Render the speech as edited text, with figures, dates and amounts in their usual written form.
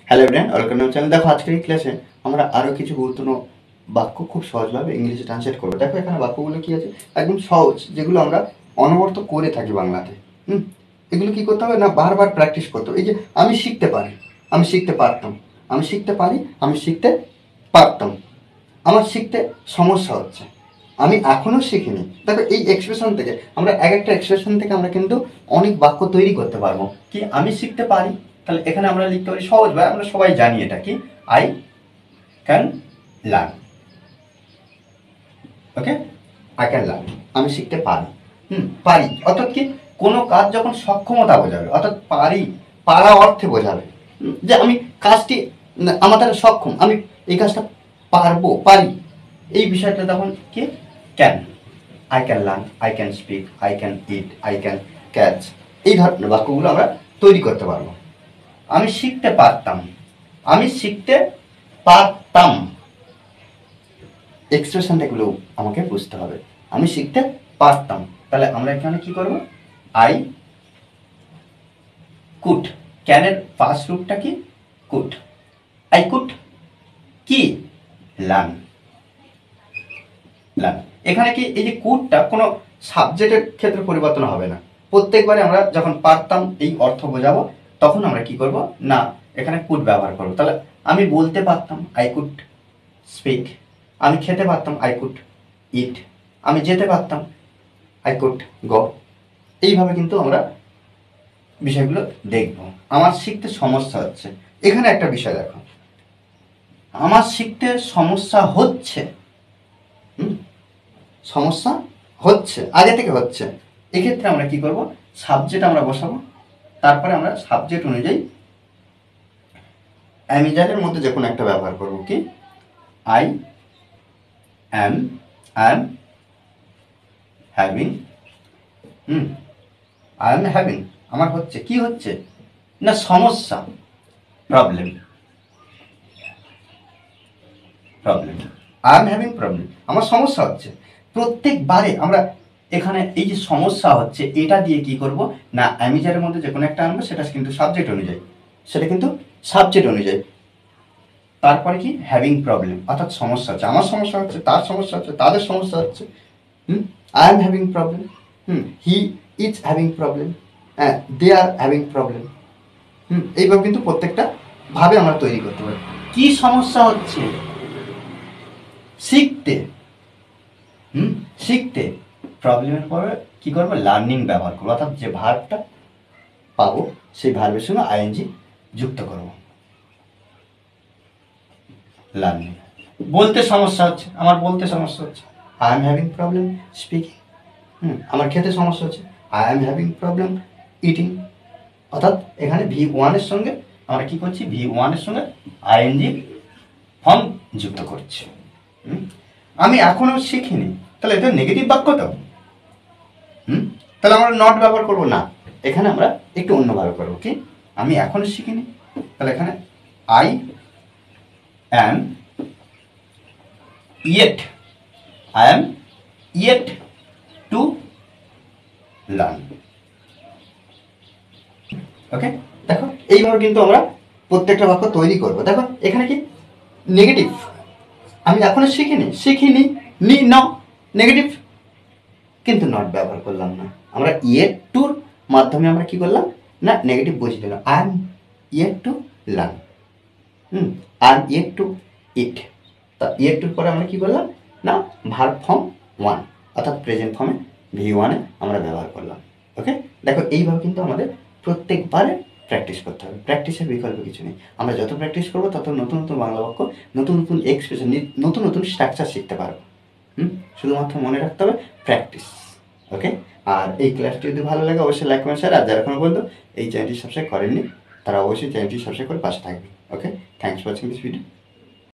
Hello everyone, welcome to channel. দেখো আজকের এই ক্লাসে আমরা আরো কিছু গুরুত্বপূর্ণ বাক্য খুব সহজভাবে ইংলিশে ট্রান্সলেট করবো। দেখো এখানে বাক্যগুলো কি আছে, একদম সহজ, যেগুলো আমরা অনবরত করে থাকি বাংলাতে। এগুলো কি করতে হবে না, বারবার প্র্যাকটিস করতে হবে। এই যে আমি শিখতে পারি, আমি শিখতে পারতাম, আমি শিখতে পারি, আমি শিখতে পারতাম, আমার শিখতে সমস্যা হচ্ছে, আমি এখনো শিখিনি। দেখো এই এক্সপ্রেশন থেকে আমরা এক একটা এক্সপ্রেশন থেকে আমরা কিন্তু অনেক বাক্য তৈরি করতে পারবো। কি আমি শিখতে পারি, তাহলে এখানে আমরা লিখতে পারি সহজ ভাবে, আমরা সবাই জানি এটা কি, I can learn. Okay, I can learn, আমি শিখতে পারি। পারি অর্থাৎ কি, কোনো কাজ যখন সক্ষমতা বোঝাবে, অর্থাৎ পারি পারা অর্থে বোঝাবে যে আমি কাজটি আমার দ্বারা সক্ষম, আমি এই কাজটা পারবো, পারি, এই বিষয়টা তখন কি, can. I can learn, I can speak, I can it, I can catch, এই ধরনের বাক্যগুলো আমরা তৈরি করতে পারবো। আমি শিখতে পারতাম, আমি শিখতে পারতাম, এক্সপ্রেশনটাগুলো আমাকে বুঝতে হবে। আমি শিখতে পারতাম, তাহলে আমরা এখানে কি করব, আই কুড, ক্যানের ফার্স্ট রূপটা কি, কুড। আই কুড কি, লার্ন। লার্ন, এখানে কি এই যে কুডটা কোনো সাবজেক্টের ক্ষেত্রে পরিবর্তন হবে না। প্রত্যেকবারে আমরা যখন পারতাম এই অর্থ বোঝাবো, তখন আমরা কি করব না, এখানে কুড ব্যবহার করব। তাহলে আমি বলতে পারতাম, আই কুড স্পিক, আমি খেতে পারতাম, আই কুড ইট, আমি যেতে পারতাম, আই কুড গো। এইভাবে কিন্তু আমরা বিষয়গুলো দেখব। আমার শিখতে সমস্যা হচ্ছে, এখানে একটা বিষয় দেখো, আমার শিখতে সমস্যা হচ্ছে, সমস্যা হচ্ছে, আগে থেকে হচ্ছে, এক্ষেত্রে আমরা কি করব, সাবজেক্ট আমরা বসাবো, তারপরে আমরা সাবজেক্ট অনুযায়ী অ্যামিজারের মধ্যে যে কোনো একটা ব্যবহার করব। কি, I am having, I am having, আমার হচ্ছে, কি হচ্ছে না, সমস্যা, problem, problem, I am having problem, আমার সমস্যা হচ্ছে। প্রত্যেকবারে আমরা এখানে এই যে সমস্যা হচ্ছে, এটা দিয়ে কি করব না, অ্যামিজারের মধ্যে যে কোনো একটা আনবো, সেটা কিন্তু সাবজেক্ট অনুযায়ী, সেটা কিন্তু সাবজেক্ট অনুযায়ী। তারপরে কি, হ্যাভিং প্রবলেম, অর্থাৎ সমস্যা হচ্ছে, আমার সমস্যা হচ্ছে, তার সমস্যা হচ্ছে, তাদের সমস্যা হচ্ছে। I am having problem, he is having problem, they are having problem. এইভাবে কিন্তু প্রত্যেকটা ভাবে আমরা তৈরি করতে পারি। কি সমস্যা হচ্ছে, শিখতে, শিখতে, প্রবলেমের পরে কি করবো, লার্নিং ব্যবহার করবো, অর্থাৎ যে ভার্বটা পাবো সেই ভার্বের সঙ্গে আইএনজি যুক্ত করবো। লার্নিং, বলতে সমস্যা হচ্ছে, আমার বলতে সমস্যা হচ্ছে, I am having problem speaking. আমার খেতে সমস্যা হচ্ছে, I am having problem eating. অর্থাৎ এখানে V1 এর সঙ্গে আমরা কি করছি, V1 এর সঙ্গে আইএনজি ফর্ম যুক্ত করছি। আমি এখনো শিখিনি, তাহলে এটা নেগেটিভ বাক্য তো। তাহলে আমরা নট ব্যবহার করব না, এখানে আমরা একটু অন্যভাবে করবো। কি, আমি এখনো শিখিনি, তাহলে এখানে I am yet, I am yet to learn. Okay, দেখো এইভাবে কিন্তু আমরা প্রত্যেকটা বাক্য তৈরি করবো। দেখো এখানে কি নেগেটিভ, আমি এখনো শিখিনি, শিখিনি, নি ন নেগেটিভ, কিন্তু নট ব্যবহার করলাম না, আমরা ইয়েট টুর মাধ্যমে আমরা কি করলাম না, নেগেটিভ বুঝিয়ে দিলাম। I am yet to learn, I am yet to eat. তা ইয়েট টুর পরে আমরা কি করলাম না, ভার্ব ফর্ম 1 অর্থাৎ প্রেজেন্ট ফর্মে V1 আমরা ব্যবহার করলাম। ওকে, দেখো এইভাবে কিন্তু আমাদের প্রত্যেকবারে প্র্যাকটিস করতে হবে, প্র্যাকটিসের বিকল্প কিছু নেই। আমরা যত প্র্যাকটিস করবো তত নতুন নতুন বাংলা বাক্য, নতুন নতুন এক্সপ্রেশন, নতুন নতুন স্ট্রাকচার শিখতে পারবো। শুধুমাত্র মনে রাখতে হবে প্র্যাকটিস। ওকে, আর এই ক্লাসটি যদি ভালো লাগে অবশ্যই লাইক কমেন্ট শেয়ার, আর যারা এখনো পর্যন্ত এই চ্যানেলটি সাবস্ক্রাইব করেননি তারা অবশ্যই চ্যানেলটি সাবস্ক্রাইব করে পাশে থাকবে। Okay, thanks for watching this video.